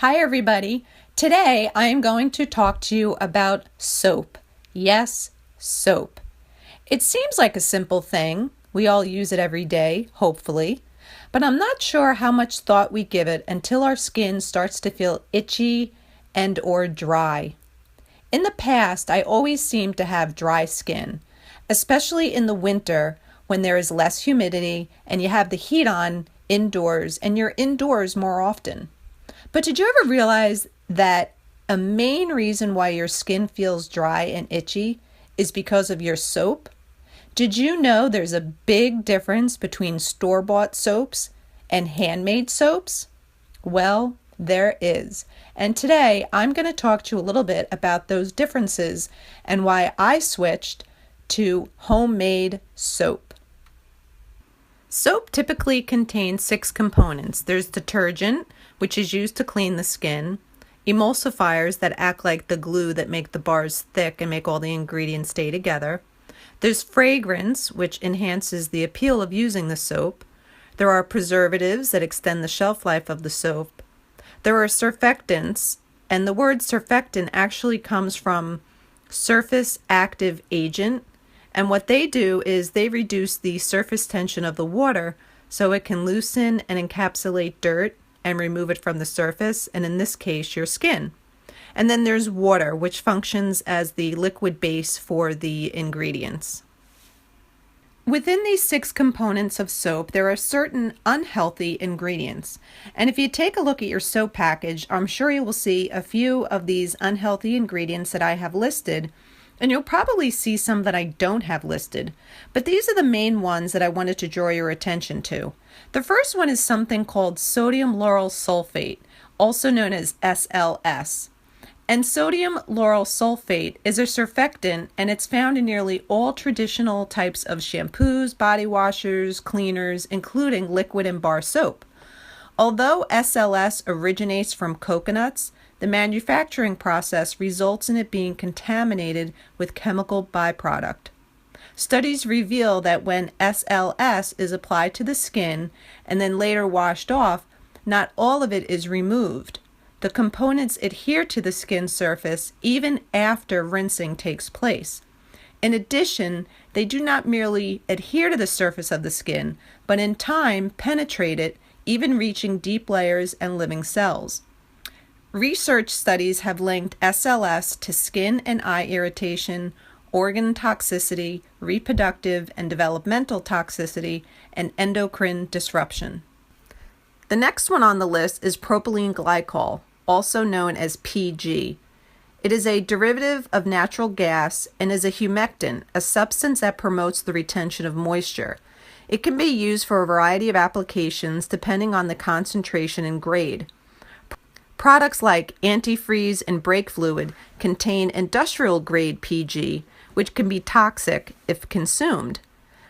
Hi everybody. Today I am going to talk to you about soap. Yes, soap. It seems like a simple thing. We all use it every day, hopefully. But I'm not sure how much thought we give it until our skin starts to feel itchy and or dry. In the past, I always seemed to have dry skin, especially in the winter when there is less humidity and you have the heat on indoors and you're indoors more often. But did you ever realize that a main reason why your skin feels dry and itchy is because of your soap? Did you know there's a big difference between store-bought soaps and handmade soaps? Well, there is. And today I'm going to talk to you a little bit about those differences and why I switched to homemade soap. Soap typically contains 6 components. There's detergent, which is used to clean the skin, emulsifiers that act like the glue that make the bars thick and make all the ingredients stay together. There's fragrance, which enhances the appeal of using the soap. There are preservatives that extend the shelf life of the soap. There are surfactants, and the word surfactant actually comes from surface active agent. And what they do is they reduce the surface tension of the water so it can loosen and encapsulate dirt and remove it from the surface, and in this case, your skin. And then there's water, which functions as the liquid base for the ingredients. Within these 6 components of soap, there are certain unhealthy ingredients. And if you take a look at your soap package, I'm sure you will see a few of these unhealthy ingredients that I have listed. And you'll probably see some that I don't have listed, but these are the main ones that I wanted to draw your attention to. The first one is something called sodium lauryl sulfate, also known as SLS. And sodium lauryl sulfate is a surfactant, and it's found in nearly all traditional types of shampoos, body washers, cleaners, including liquid and bar soap. Although SLS originates from coconuts, the manufacturing process results in it being contaminated with chemical byproduct. Studies reveal that when SLS is applied to the skin and then later washed off, not all of it is removed. The components adhere to the skin surface even after rinsing takes place. In addition, they do not merely adhere to the surface of the skin, but in time penetrate it, even reaching deep layers and living cells. Research studies have linked SLS to skin and eye irritation, organ toxicity, reproductive and developmental toxicity, and endocrine disruption. The next one on the list is propylene glycol, also known as PG. It is a derivative of natural gas and is a humectant, a substance that promotes the retention of moisture. It can be used for a variety of applications depending on the concentration and grade. Products like antifreeze and brake fluid contain industrial-grade PG, which can be toxic if consumed.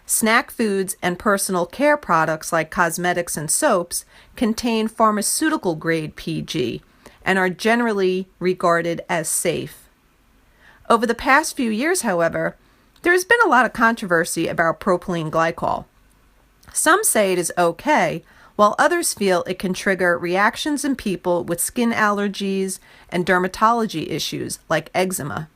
Snack foods and personal care products like cosmetics and soaps contain pharmaceutical-grade PG and are generally regarded as safe. Over the past few years, however, there has been a lot of controversy about propylene glycol. Some say it is okay, while others feel it can trigger reactions in people with skin allergies and dermatology issues like eczema.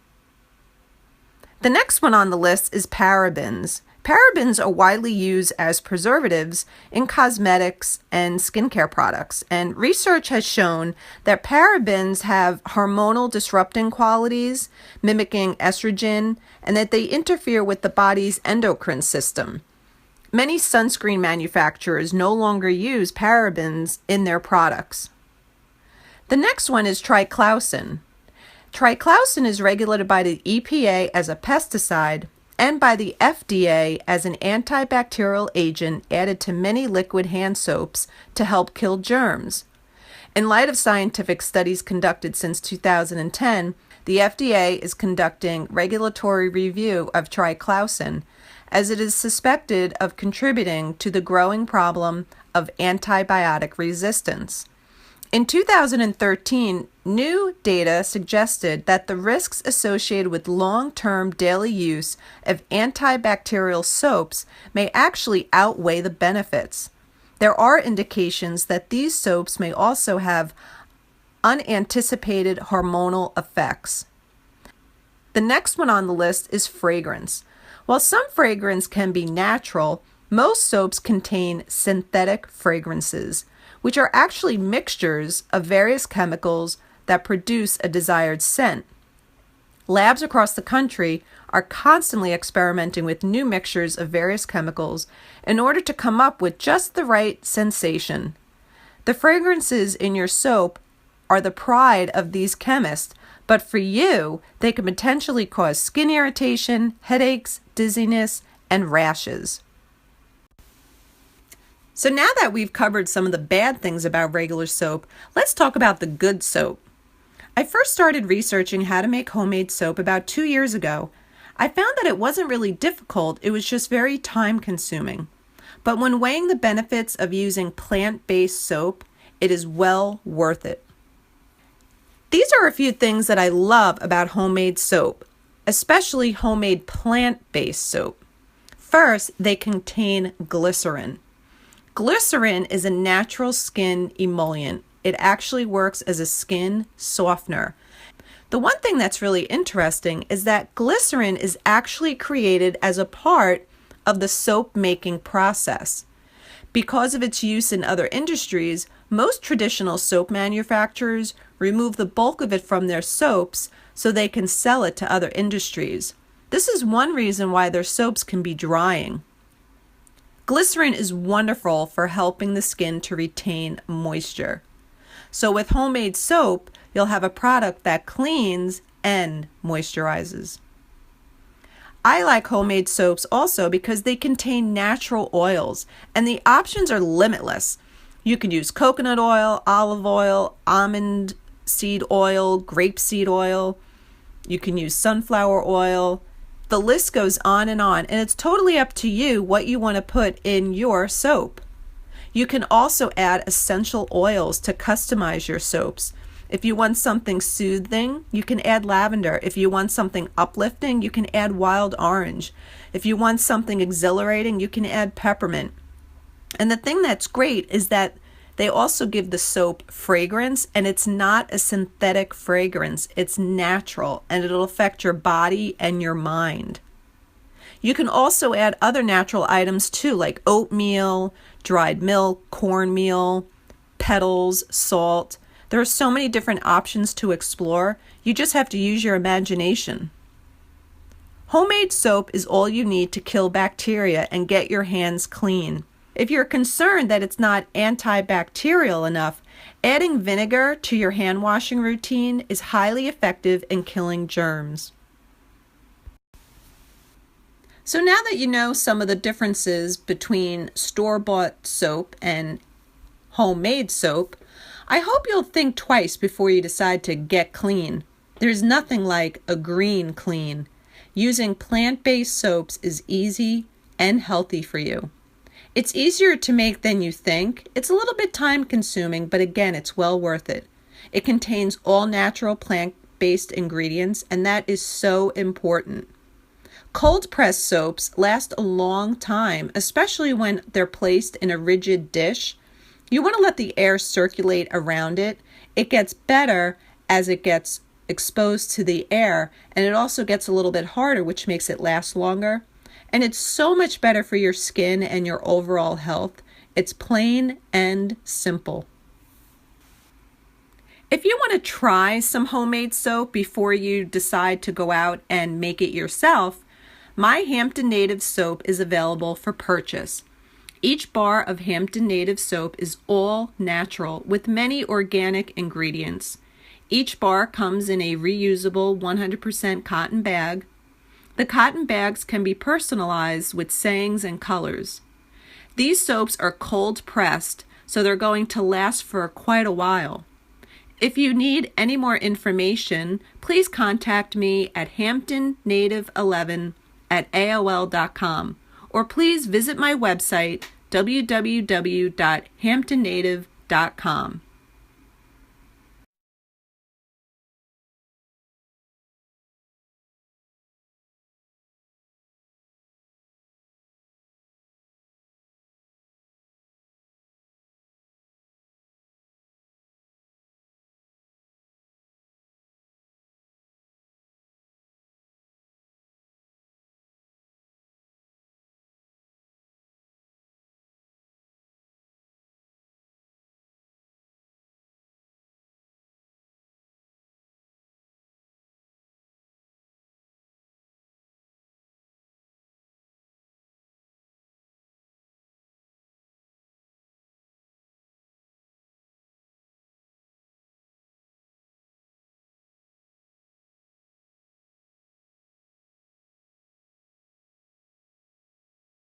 The next one on the list is parabens. Parabens are widely used as preservatives in cosmetics and skincare products, and research has shown that parabens have hormonal disrupting qualities, mimicking estrogen, and that they interfere with the body's endocrine system. Many sunscreen manufacturers no longer use parabens in their products. The next one is Triclosan. Triclosan is regulated by the EPA as a pesticide and by the FDA as an antibacterial agent added to many liquid hand soaps to help kill germs. In light of scientific studies conducted since 2010, the FDA is conducting regulatory review of Triclosan as it is suspected of contributing to the growing problem of antibiotic resistance. In 2013, new data suggested that the risks associated with long-term daily use of antibacterial soaps may actually outweigh the benefits. There are indications that these soaps may also have unanticipated hormonal effects. The next one on the list is fragrance. While some fragrance can be natural, most soaps contain synthetic fragrances, which are actually mixtures of various chemicals that produce a desired scent. Labs across the country are constantly experimenting with new mixtures of various chemicals in order to come up with just the right sensation. The fragrances in your soap are the pride of these chemists, but for you, they can potentially cause skin irritation, headaches, dizziness, and rashes. So now that we've covered some of the bad things about regular soap, let's talk about the good soap. I first started researching how to make homemade soap about 2 years ago. I found that it wasn't really difficult, it was just very time-consuming. But when weighing the benefits of using plant-based soap, it is well worth it. These are a few things that I love about homemade soap, especially homemade plant-based soap. First, they contain glycerin. Glycerin is a natural skin emollient. It actually works as a skin softener. The one thing that's really interesting is that glycerin is actually created as a part of the soap making process. Because of its use in other industries, most traditional soap manufacturers remove the bulk of it from their soaps so they can sell it to other industries. This is one reason why their soaps can be drying. Glycerin is wonderful for helping the skin to retain moisture. So with homemade soap, you'll have a product that cleans and moisturizes. I like homemade soaps also because they contain natural oils and the options are limitless. You can use coconut oil, olive oil, almond seed oil, grapeseed oil. You can use sunflower oil. The list goes on, and it's totally up to you what you want to put in your soap. You can also add essential oils to customize your soaps. If you want something soothing, you can add lavender. If you want something uplifting, you can add wild orange. If you want something exhilarating, you can add peppermint. And the thing that's great is that they also give the soap fragrance, and it's not a synthetic fragrance. It's natural, and it'll affect your body and your mind. You can also add other natural items too, like oatmeal, dried milk, cornmeal, petals, salt. There are so many different options to explore. You just have to use your imagination. Homemade soap is all you need to kill bacteria and get your hands clean. If you're concerned that it's not antibacterial enough, adding vinegar to your hand washing routine is highly effective in killing germs. So now that you know some of the differences between store-bought soap and homemade soap, I hope you'll think twice before you decide to get clean. There's nothing like a green clean. Using plant-based soaps is easy and healthy for you. It's easier to make than you think. It's a little bit time-consuming, but again, it's well worth it. It contains all natural plant-based ingredients, and that is so important. Cold-pressed soaps last a long time, especially when they're placed in a rigid dish. You want to let the air circulate around it. It gets better as it gets exposed to the air, and it also gets a little bit harder, which makes it last longer. And it's so much better for your skin and your overall health. It's plain and simple. If you want to try some homemade soap before you decide to go out and make it yourself, my Hampton Native soap is available for purchase. Each bar of Hampton Native soap is all natural with many organic ingredients. Each bar comes in a reusable 100% cotton bag. The cotton bags can be personalized with sayings and colors. These soaps are cold pressed, so they're going to last for quite a while. If you need any more information, please contact me at hamptonnative11@aol.com, or please visit my website www.hamptonnative.com.